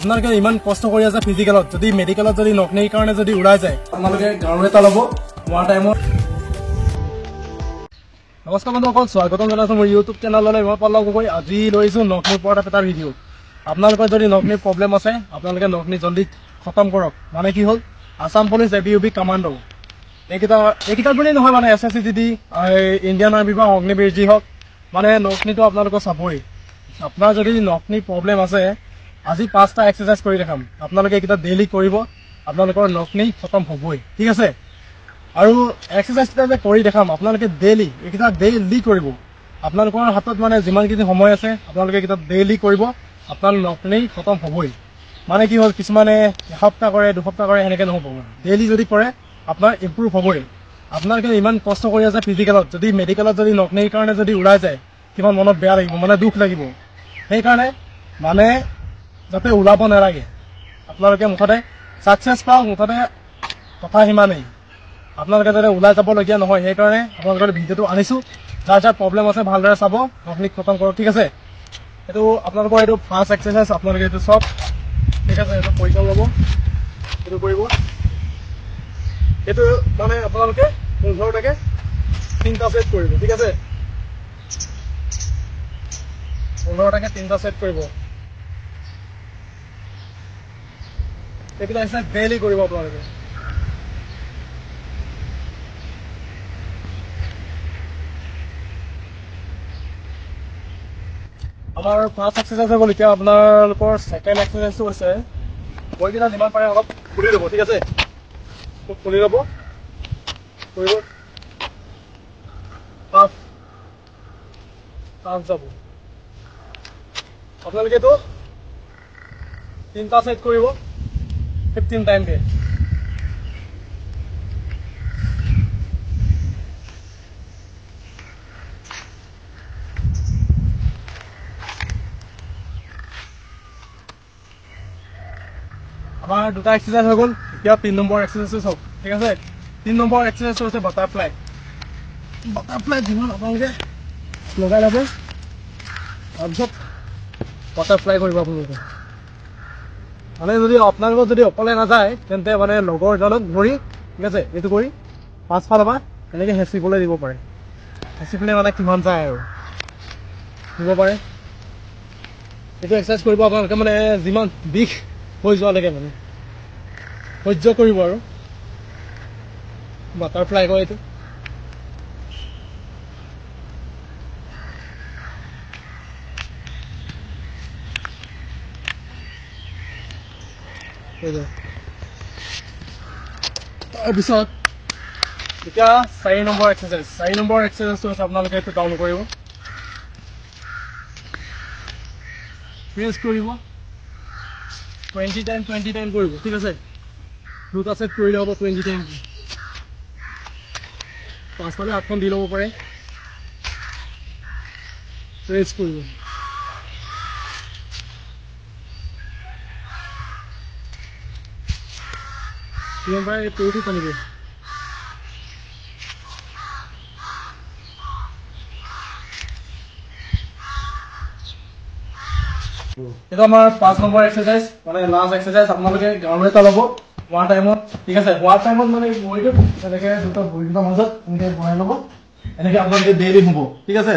আপোনালোকে ইমান কষ্ট কৰি আছে ফিজিকেলত, যদি মেডিকেলত যদি নকনিৰ কাৰণে যদি উৰাই যায়, আপোনালোকে গাঁৱৰ এটা ল'ব হোৱাৰ টাইমত। নমস্কাৰ বন্ধুসকল, স্বাগতম জনাইছো মোৰ ইউটিউব চেনেললৈ। মই পল্লৱ গগৈ। আজি লৈছো নকনিৰ ওপৰত এটা ভিডিঅ'। আপোনালোকৰ যদি নকনিৰ প্ৰব্লেম আছে, আপোনালোকে নকনি জলদি খতম কৰক। মানে কি হ'ল, আছাম পুলিচ ABUB কামাণ্ডো এইকেইটা বুলি নহয়, মানে SSCGD, ইণ্ডিয়ান আৰ্মি বা অগ্নিবীৰ যি হওক, মানে নকনিটো আপোনালোকৰ চাবই। আপোনাৰ যদি নকনিৰ প্ৰব্লেম আছে, আজি 5টা এক্সাৰচাইজ কৰি দেখাম। আপোনালোকে এইকেইটা ডেইলি কৰিব, আপোনালোকৰ নকনি খতম হ'বই, ঠিক আছে। আৰু এক্সাৰচাইজকেইটা যে কৰি দেখাম, আপোনালোকে ডেইলি এইকেইটা ডেইলি কৰিব। আপোনালোকৰ হাতত মানে যিমানখিনি সময় আছে, আপোনালোকে এইকেইটা ডেইলি কৰিব, আপোনাৰ নকনি খতম হ'বই। মানে কি হ'ল, কিছুমানে এসপ্তাহ কৰে, 2 সপ্তাহ কৰে, সেনেকৈ নহ'ব। ডেইলি যদি কৰে আপোনাৰ ইম্প্ৰুভ হ'বই। আপোনালোকে ইমান কষ্ট কৰি আছে ফিজিকেলত, যদি মেডিকেলত যদি নকনিৰ কাৰণে যদি উৰাই যায়, কিমান মনত বেয়া লাগিব, মানে দুখ লাগিব। সেইকাৰণে মানে যাতে ওলাব নালাগে, আপোনালোকে মুঠতে ছাকচেছ পাওক, মুঠতে কথা সিমানেই। আপোনালোকে যাতে ওলাই যাবলগীয়া নহয়, সেইকাৰণে আপোনালোকৰ ভিডিঅ'টো আনিছোঁ। যাৰ যাৰ প্ৰব্লেম আছে ভালদৰে চাব, নকনি খতম কৰক, ঠিক আছে। এইটো আপোনালোকৰ এইটো ফাৰ্ষ্ট এক্সাৰচাইজ, আপোনালোকে এইটো চব ঠিক আছে। এইটো পইচা ল'ব, এইটো কৰিব। এইটো মানে আপোনালোকে 15টাকে 3টা ছেট কৰিব, ঠিক আছে। 15টাকে 3টা ছেট কৰিব। এইকেইটা এক্সাৰচাইজ ডেইলি কৰিব আপোনালোকে। আমাৰ ফাৰ্ষ্ট এক্সাৰচাইজ হৈ গ'ল। এতিয়া আপোনালোকৰ ছেকেণ্ড এক্সাৰচাইজটো হৈছে, ভৰিকেইটা যিমান পাৰে অলপ খুলি ল'ব, ঠিক আছে। খুলি ল'ব, কৰিব টাফ যাব। আপোনালোকে এইটো 3টা ছেট কৰিব 15 টাইমকে। আমাৰ 2টা এক্সাৰচাইজ হৈ গ'ল। এতিয়া 3 নম্বৰ এক্সাৰচাইজটো চাওক, ঠিক আছে। 3 নম্বৰ এক্সাৰচাইজটো হৈছে বাটাৰফ্লাই। বাটাৰফ্লাই যিমান আপোনালোকে লগাই ল'ব, তাৰপিছত বাটাৰফ্লাই কৰিব আপোনালোকে। মানে যদি আপোনালোকৰ যদি অকলে নাযায়, তেন্তে মানে লগৰ এজনক ধৰি, ঠিক আছে, এইটো কৰি পাঁচফালৰ পৰা এনেকৈ হেঁচিবলৈ দিব পাৰে। হেঁচি পেলাই মানে কিমান যায় আৰু দিব পাৰে। এইটো এক্সাৰচাইজ কৰিব আপোনালোকে, মানে যিমান বিষ হৈ যোৱালৈকে মানে সহ্য কৰিব আৰু। বাটাৰফ্লাই কয় এইটো। তাৰপিছত এতিয়া 4 নম্বৰ এক্সাৰচাইজ। 4 নম্বৰ এক্সাৰচাইজটো হৈছে আপোনালোকে এইটো ডাউন কৰিব, প্ৰেছ কৰিব, 20 টাইম কৰিব, ঠিক আছে। 2টা ছেট কৰিলে হ'ব 20 টাইম। পাঁচফালে 8খন দি ল'ব পাৰে, প্ৰেছ কৰিব। যিমান পাৰে তৰিটো টানিব। এইটো আমাৰ 5 নম্বৰ এক্সাৰচাইজ, মানে লাষ্ট এক্সাৰচাইজ। আপোনালোকে গাঁৱৰ এটা ল'ব হোৱাৰ টাইমত, ঠিক আছে। হোৱাৰ টাইমত মানে ভৰিটো এনেকৈ ভৰিটোৰ মাজত এনেকৈ ভৰাই ল'ব। এনেকৈ আপোনালোকে ডেইলি হ'ব, ঠিক আছে।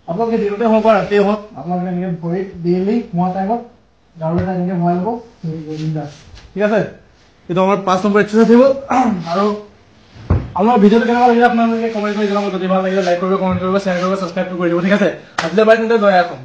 আপোনালোকে দিনতে হওক বা ৰাতিয়ে হওক, আপোনালোকে এনেকৈ ভৰি ডেইলি হোৱাৰ টাইমত গাঁৱৰ এটা এনেকৈ ভৰাই ল'ব, ঠিক আছে। এইটো আমাৰ 5 নম্বৰ এক্সাৰচাইজ হৈ গ'ল। আৰু আমাৰ ভিডিঅ'টো কেনেকুৱা লাগিলে আপোনালোকে কমেণ্ট কৰি জনাব। যদি ভাল লাগিলে লাইক কৰিব, কমেণ্ট কৰিব, শ্বেয়াৰ কৰিব, ছাবস্ক্ৰাইব কৰি দিব, ঠিক আছে। আজিলৈ বাই, তেন্তে জয় অসম।